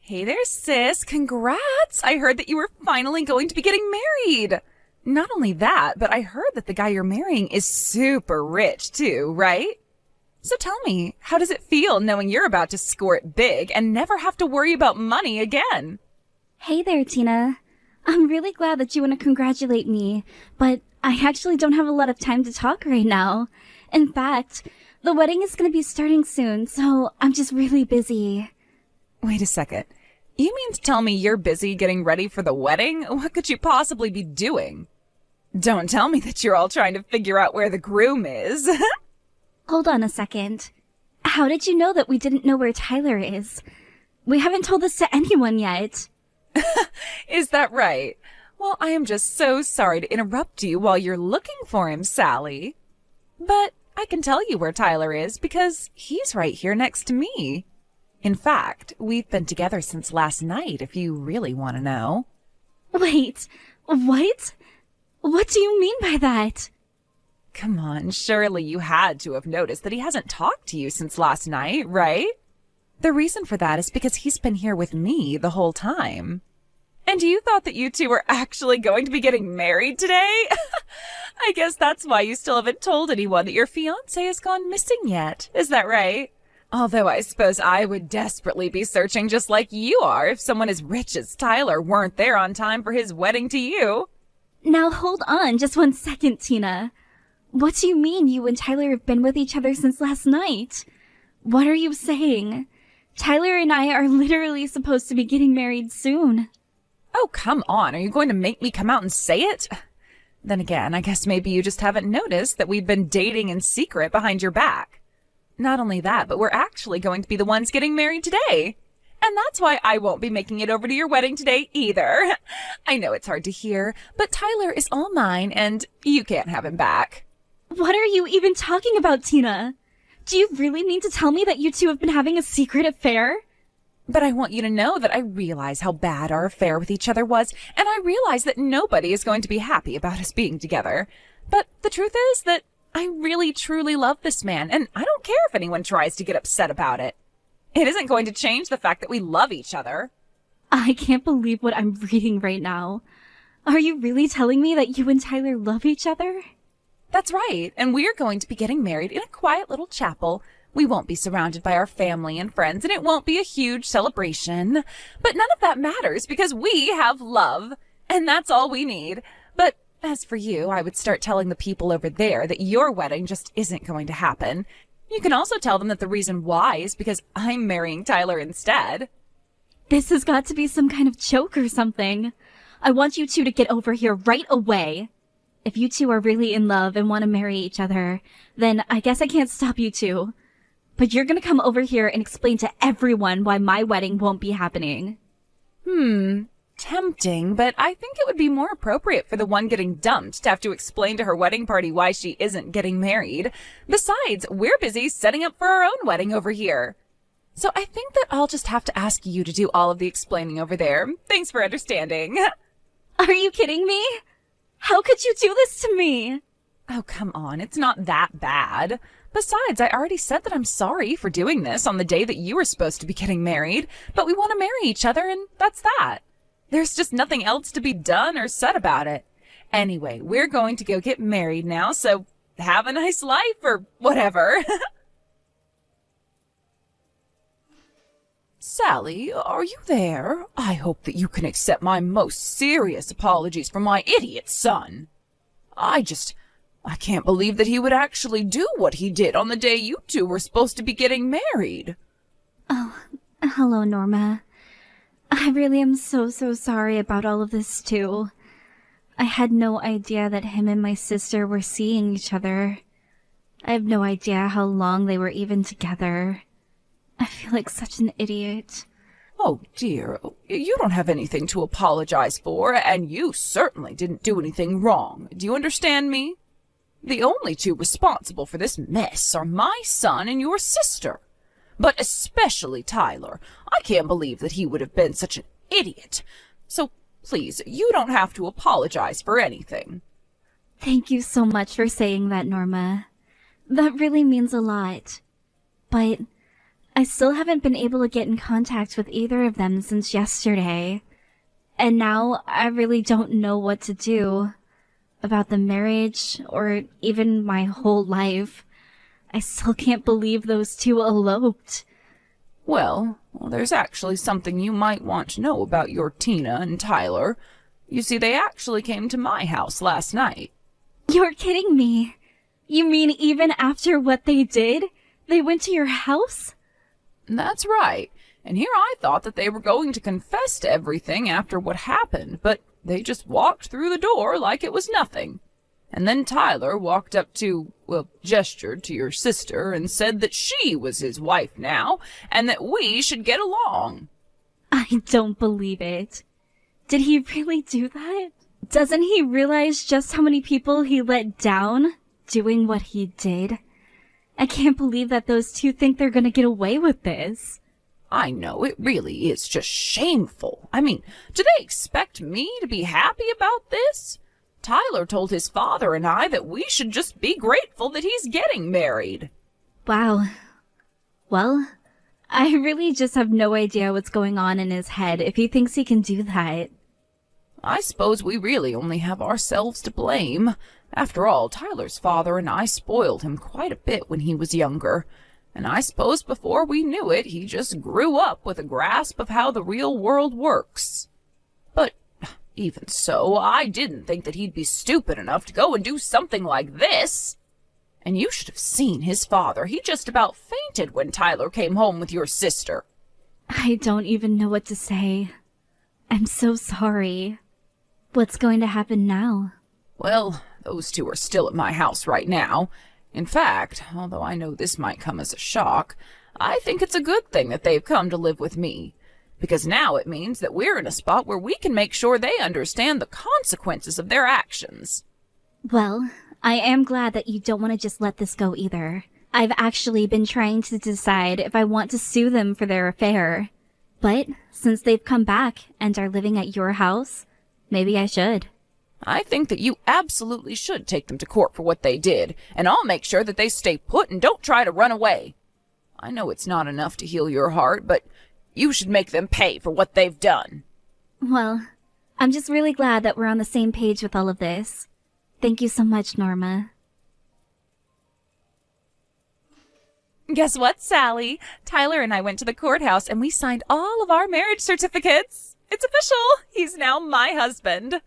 Hey there, sis. Congrats. I heard that you were finally going to be getting married. Not only that, but I heard that the guy you're marrying is super rich too, right? So tell me, how does it feel knowing you're about to score it big and never have to worry about money again? Hey there, Tina. I'm really glad that you want to congratulate me, but I actually don't have a lot of time to talk right now. In fact, the wedding is going to be starting soon, so I'm just really busy. Wait a second. You mean to tell me you're busy getting ready for the wedding? What could you possibly be doing? Don't tell me that you're all trying to figure out where the groom is. Hold on a second. How did you know that we didn't know where Tyler is? We haven't told this to anyone yet. Is that right? Well, I am just so sorry to interrupt you while you're looking for him, Sally. But I can tell you where Tyler is because he's right here next to me. In fact, we've been together since last night, if you really want to know. Wait, what? What do you mean by that? Come on, surely you had to have noticed that he hasn't talked to you since last night, right? The reason for that is because he's been here with me the whole time. And you thought that you two were actually going to be getting married today? I guess that's why you still haven't told anyone that your fiancé has gone missing yet. Is that right? Although I suppose I would desperately be searching just like you are if someone as rich as Tyler weren't there on time for his wedding to you. Now hold on just 1 second, Tina. What do you mean you and Tyler have been with each other since last night? What are you saying? Tyler and I are literally supposed to be getting married soon. Oh, come on. Are you going to make me come out and say it? Then again, I guess maybe you just haven't noticed that we've been dating in secret behind your back. Not only that, but we're actually going to be the ones getting married today. And that's why I won't be making it over to your wedding today either. I know it's hard to hear, but Tyler is all mine and you can't have him back. What are you even talking about, Tina? Do you really mean to tell me that you two have been having a secret affair? But I want you to know that I realize how bad our affair with each other was, and I realize that nobody is going to be happy about us being together. But the truth is that I really truly love this man, and I don't care if anyone tries to get upset about it. It isn't going to change the fact that we love each other. I can't believe what I'm reading right now. Are you really telling me that you and Tyler love each other? That's right, and we're going to be getting married in a quiet little chapel. We won't be surrounded by our family and friends, and it won't be a huge celebration. But none of that matters because we have love, and that's all we need. But as for you, I would start telling the people over there that your wedding just isn't going to happen. You can also tell them that the reason why is because I'm marrying Tyler instead. This has got to be some kind of joke or something. I want you two to get over here right away. If you two are really in love and want to marry each other, then I guess I can't stop you two. But you're gonna come over here and explain to everyone why my wedding won't be happening. Tempting, but I think it would be more appropriate for the one getting dumped to have to explain to her wedding party why she isn't getting married. Besides, we're busy setting up for our own wedding over here. So I think that I'll just have to ask you to do all of the explaining over there. Thanks for understanding. Are you kidding me? How could you do this to me? Oh, come on. It's not that bad. Besides, I already said that I'm sorry for doing this on the day that you were supposed to be getting married, but we want to marry each other, and that's that. There's just nothing else to be done or said about it. Anyway, we're going to go get married now, so have a nice life or whatever. Sally, are you there? I hope that you can accept my most serious apologies for my idiot son. I can't believe that he would actually do what he did on the day you two were supposed to be getting married. Oh, hello, Norma. I really am so sorry about all of this, too. I had no idea that him and my sister were seeing each other. I have no idea how long they were even together. I feel like such an idiot. Oh, dear. You don't have anything to apologize for, and you certainly didn't do anything wrong. Do you understand me? The only two responsible for this mess are my son and your sister. But especially Tyler. I can't believe that he would have been such an idiot. So, please, you don't have to apologize for anything. Thank you so much for saying that, Norma. That really means a lot. But I still haven't been able to get in contact with either of them since yesterday. And now I really don't know what to do about the marriage or even my whole life. I still can't believe those two eloped. Well, there's actually something you might want to know about your Tina and Tyler. You see, they actually came to my house last night. You're kidding me. You mean even after what they did, they went to your house? That's right. And here I thought that they were going to confess to everything after what happened, but they just walked through the door like it was nothing. And then Tyler walked up gestured to your sister and said that she was his wife now, and that we should get along. I don't believe it. Did he really do that? Doesn't he realize just how many people he let down doing what he did? I can't believe that those two think they're gonna get away with this. I know, it really is just shameful. I mean, do they expect me to be happy about this? Tyler told his father and I that we should just be grateful that he's getting married. Wow. Well, I really just have no idea what's going on in his head if he thinks he can do that. I suppose we really only have ourselves to blame. After all, Tyler's father and I spoiled him quite a bit when he was younger. And I suppose before we knew it, he just grew up with a grasp of how the real world works. But even so, I didn't think that he'd be stupid enough to go and do something like this. And you should have seen his father. He just about fainted when Tyler came home with your sister. I don't even know what to say. I'm so sorry. What's going to happen now? Well, those two are still at my house right now. In fact, although I know this might come as a shock, I think it's a good thing that they've come to live with me. Because now it means that we're in a spot where we can make sure they understand the consequences of their actions. Well, I am glad that you don't want to just let this go either. I've actually been trying to decide if I want to sue them for their affair. But since they've come back and are living at your house, maybe I should. I think that you absolutely should take them to court for what they did, and I'll make sure that they stay put and don't try to run away. I know it's not enough to heal your heart, but you should make them pay for what they've done. Well, I'm just really glad that we're on the same page with all of this. Thank you so much, Norma. Guess what, Sally? Tyler and I went to the courthouse and we signed all of our marriage certificates. It's official. He's now my husband.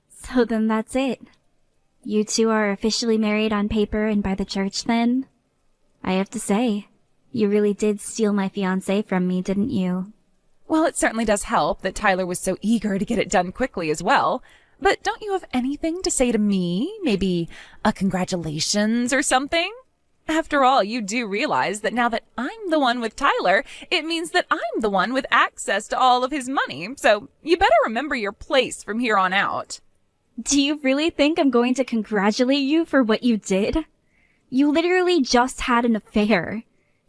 So then that's it. You two are officially married on paper and by the church then? I have to say, you really did steal my fiancé from me, didn't you? Well, it certainly does help that Tyler was so eager to get it done quickly as well. But don't you have anything to say to me? Maybe a congratulations or something? After all, you do realize that now that I'm the one with Tyler, it means that I'm the one with access to all of his money. So you better remember your place from here on out. Do you really think I'm going to congratulate you for what you did? You literally just had an affair.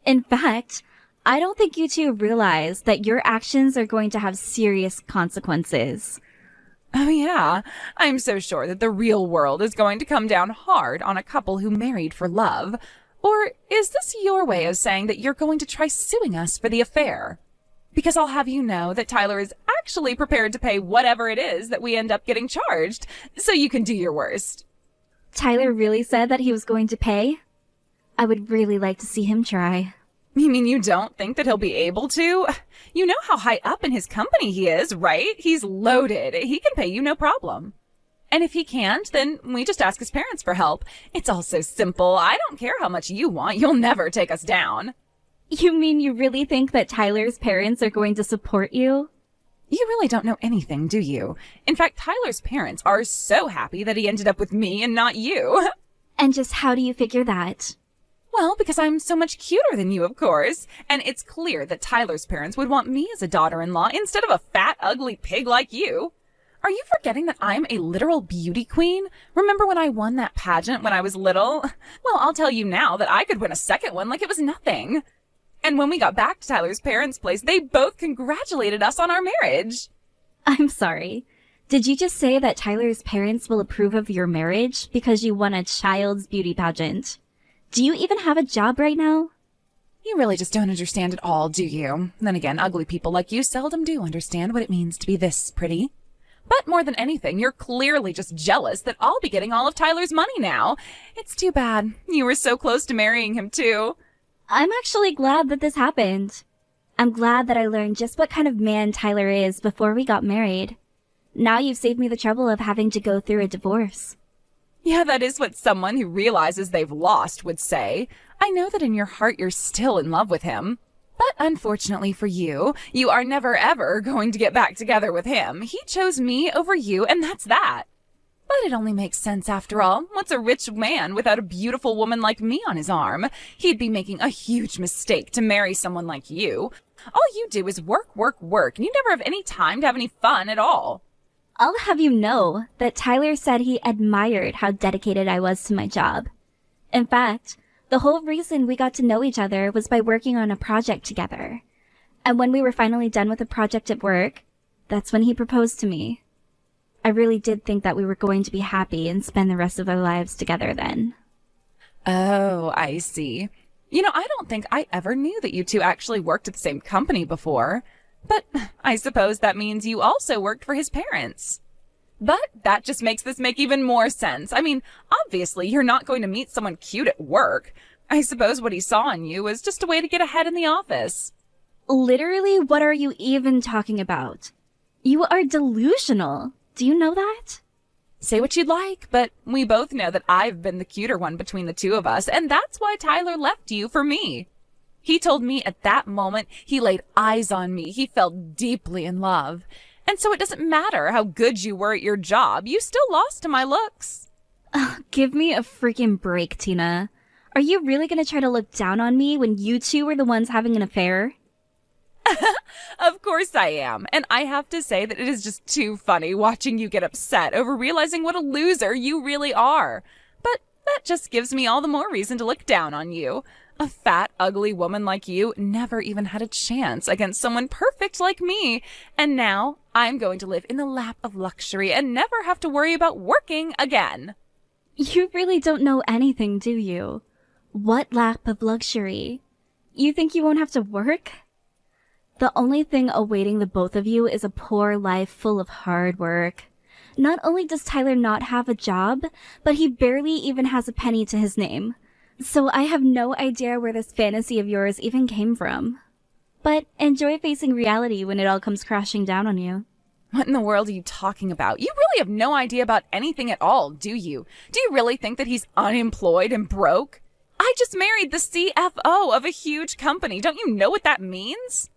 In fact, I don't think you two realize that your actions are going to have serious consequences. Oh yeah, I'm so sure that the real world is going to come down hard on a couple who married for love. Or is this your way of saying that you're going to try suing us for the affair? Because I'll have you know that Tyler is actually prepared to pay whatever it is that we end up getting charged, so you can do your worst. Tyler really said that he was going to pay? I would really like to see him try. You mean you don't think that he'll be able to? You know how high up in his company he is, right? He's loaded. He can pay you no problem. And if he can't, then we just ask his parents for help. It's all so simple. I don't care how much you want. You'll never take us down. You mean you really think that Tyler's parents are going to support you? You really don't know anything, do you? In fact, Tyler's parents are so happy that he ended up with me and not you. And just how do you figure that? Well, because I'm so much cuter than you, of course. And it's clear that Tyler's parents would want me as a daughter-in-law instead of a fat, ugly pig like you. Are you forgetting that I'm a literal beauty queen? Remember when I won that pageant when I was little? Well, I'll tell you now that I could win a second one like it was nothing. And when we got back to Tyler's parents' place, they both congratulated us on our marriage. I'm sorry. Did you just say that Tyler's parents will approve of your marriage because you won a child's beauty pageant? Do you even have a job right now? You really just don't understand at all, do you? Then again, ugly people like you seldom do understand what it means to be this pretty. But more than anything, you're clearly just jealous that I'll be getting all of Tyler's money now. It's too bad. You were so close to marrying him, too. I'm actually glad that this happened. I'm glad that I learned just what kind of man Tyler is before we got married. Now you've saved me the trouble of having to go through a divorce. Yeah, that is what someone who realizes they've lost would say. I know that in your heart you're still in love with him. But unfortunately for you, you are never ever going to get back together with him. He chose me over you, and that's that. But it only makes sense after all. What's a rich man without a beautiful woman like me on his arm? He'd be making a huge mistake to marry someone like you. All you do is work, work, work, and you never have any time to have any fun at all. I'll have you know that Tyler said he admired how dedicated I was to my job. In fact, the whole reason we got to know each other was by working on a project together. And when we were finally done with the project at work, that's when he proposed to me. I really did think that we were going to be happy and spend the rest of our lives together then. Oh, I see. You know, I don't think I ever knew that you two actually worked at the same company before. But I suppose that means you also worked for his parents. But that just makes this make even more sense. I mean, obviously, you're not going to meet someone cute at work. I suppose what he saw in you was just a way to get ahead in the office. Literally, what are you even talking about? You are delusional. Do you know that? Say what you'd like, but we both know that I've been the cuter one between the two of us, and that's why Tyler left you for me. He told me at that moment he laid eyes on me. He fell deeply in love. And so it doesn't matter how good you were at your job. You still lost to my looks. Give me a freaking break, Tina. Are you really going to try to look down on me when you two were the ones having an affair? Of course I am. And I have to say that it is just too funny watching you get upset over realizing what a loser you really are. But that just gives me all the more reason to look down on you. A fat, ugly woman like you never even had a chance against someone perfect like me. And now I'm going to live in the lap of luxury and never have to worry about working again. You really don't know anything, do you? What lap of luxury? You think you won't have to work? The only thing awaiting the both of you is a poor life full of hard work. Not only does Tyler not have a job, but he barely even has a penny to his name. So I have no idea where this fantasy of yours even came from. But enjoy facing reality when it all comes crashing down on you. What in the world are you talking about? You really have no idea about anything at all, do you? Do you really think that he's unemployed and broke? I just married the CFO of a huge company. Don't you know what that means?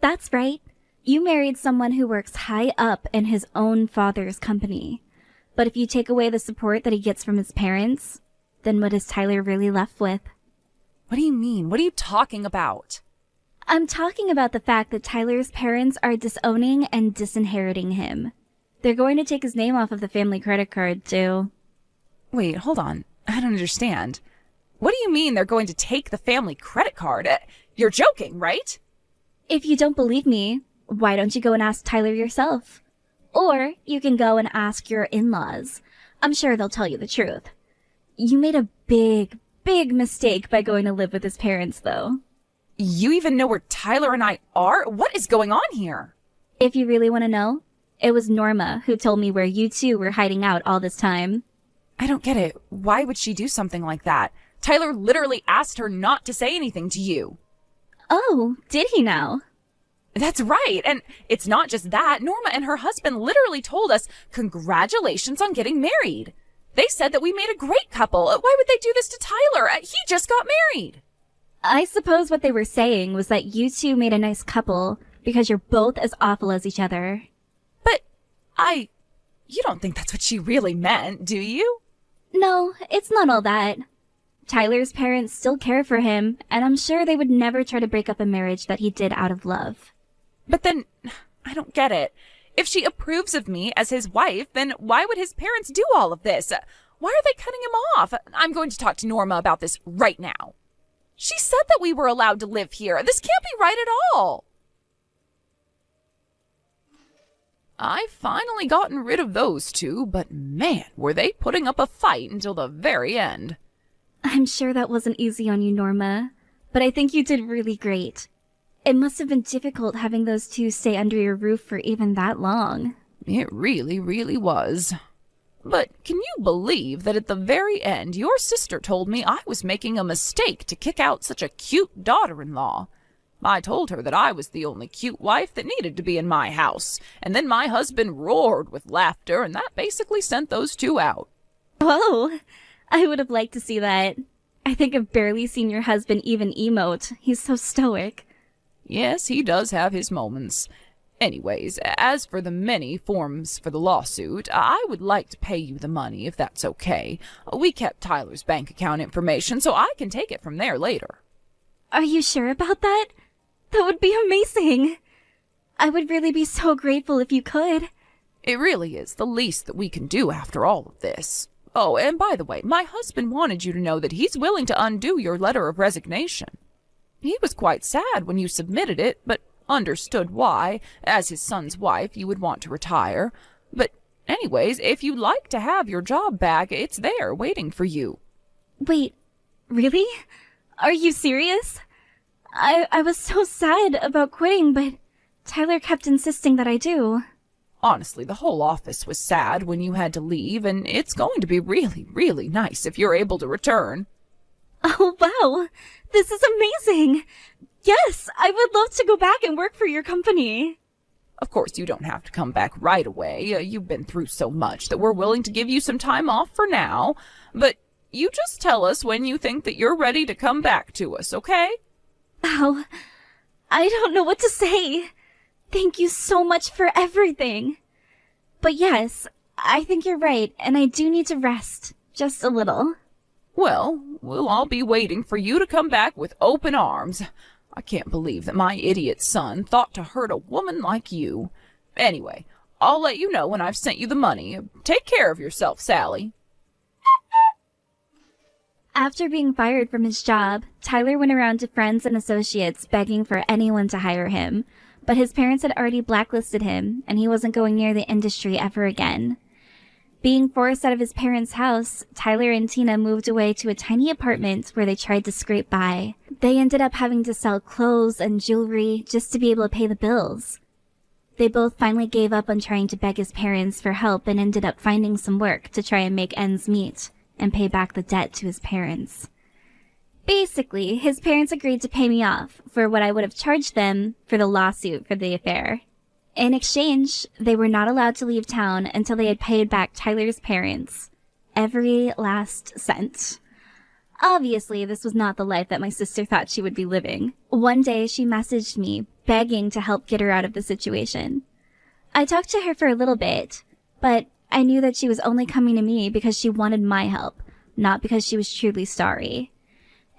That's right. You married someone who works high up in his own father's company. But if you take away the support that he gets from his parents, then what is Tyler really left with? What do you mean? What are you talking about? I'm talking about the fact that Tyler's parents are disowning and disinheriting him. They're going to take his name off of the family credit card, too. Wait, hold on. I don't understand. What do you mean they're going to take the family credit card? You're joking, right? If you don't believe me, why don't you go and ask Tyler yourself? Or you can go and ask your in-laws. I'm sure they'll tell you the truth. You made a big, big mistake by going to live with his parents, though. You even know where Tyler and I are? What is going on here? If you really want to know, it was Norma who told me where you two were hiding out all this time. I don't get it. Why would she do something like that? Tyler literally asked her not to say anything to you. Oh, did he now? That's right. And it's not just that. Norma and her husband literally told us, congratulations on getting married. They said that we made a great couple. Why would they do this to Tyler? He just got married. I suppose what they were saying was that you two made a nice couple because you're both as awful as each other. But you don't think that's what she really meant, do you? No, it's not all that. Tyler's parents still care for him, and I'm sure they would never try to break up a marriage that he did out of love. But then, I don't get it. If she approves of me as his wife, then why would his parents do all of this? Why are they cutting him off? I'm going to talk to Norma about this right now. She said that we were allowed to live here. This can't be right at all. I've finally gotten rid of those two, but man, were they putting up a fight until the very end. I'm sure that wasn't easy on you, Norma. but I think you did really great. It must have been difficult having those two stay under your roof for even that long. It really, really was. But can you believe that at the very end your sister told me I was making a mistake to kick out such a cute daughter-in-law? I told her that I was the only cute wife that needed to be in my house, and then my husband roared with laughter, and that basically sent those two out. Whoa, I would have liked to see that. I think I've barely seen your husband even emote. He's so stoic. Yes, he does have his moments. Anyways, as for the many forms for the lawsuit, I would like to pay you the money if that's okay. We kept Tyler's bank account information, so I can take it from there later. Are you sure about that? That would be amazing. I would really be so grateful if you could. It really is the least that we can do after all of this. Oh, and by the way, my husband wanted you to know that he's willing to undo your letter of resignation. He was quite sad when you submitted it, but understood why, as his son's wife, you would want to retire. But anyways, if you'd like to have your job back, it's there, waiting for you. Wait, really? Are you serious? I was so sad about quitting, but Tyler kept insisting that I do. Honestly, the whole office was sad when you had to leave, and it's going to be really, really nice if you're able to return. Oh, wow! This is amazing! Yes, I would love to go back and work for your company. Of course, you don't have to come back right away. You've been through so much that we're willing to give you some time off for now. But you just tell us when you think that you're ready to come back to us, okay? Wow, I don't know what to say. Thank you so much for everything. But yes, I think you're right, and I do need to rest. Just a little. Well, we'll all be waiting for you to come back with open arms. I can't believe that my idiot son thought to hurt a woman like you. Anyway, I'll let you know when I've sent you the money. Take care of yourself, Sally. After being fired from his job, Tyler went around to friends and associates begging for anyone to hire him, but his parents had already blacklisted him, and he wasn't going near the industry ever again. Being forced out of his parents' house, Tyler and Tina moved away to a tiny apartment where they tried to scrape by. They ended up having to sell clothes and jewelry just to be able to pay the bills. They both finally gave up on trying to beg his parents for help and ended up finding some work to try and make ends meet and pay back the debt to his parents. Basically, his parents agreed to pay me off for what I would have charged them for the lawsuit for the affair. In exchange, they were not allowed to leave town until they had paid back Tyler's parents. Every last cent. Obviously, this was not the life that my sister thought she would be living. One day, she messaged me, begging to help get her out of the situation. I talked to her for a little bit, but I knew that she was only coming to me because she wanted my help, not because she was truly sorry.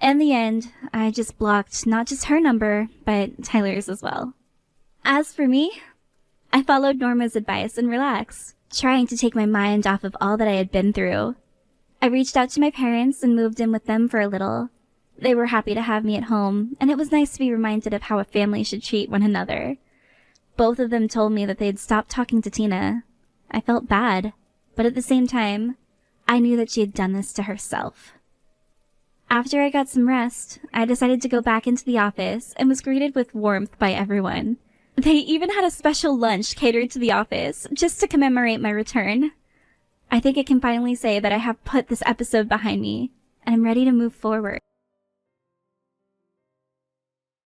In the end, I just blocked not just her number, but Tyler's as well. As for me, I followed Norma's advice and relaxed, trying to take my mind off of all that I had been through. I reached out to my parents and moved in with them for a little. They were happy to have me at home, and it was nice to be reminded of how a family should treat one another. Both of them told me that they had stopped talking to Tina. I felt bad, but at the same time, I knew that she had done this to herself. After I got some rest, I decided to go back into the office and was greeted with warmth by everyone. They even had a special lunch catered to the office just to commemorate my return. I think I can finally say that I have put this episode behind me, and I'm ready to move forward.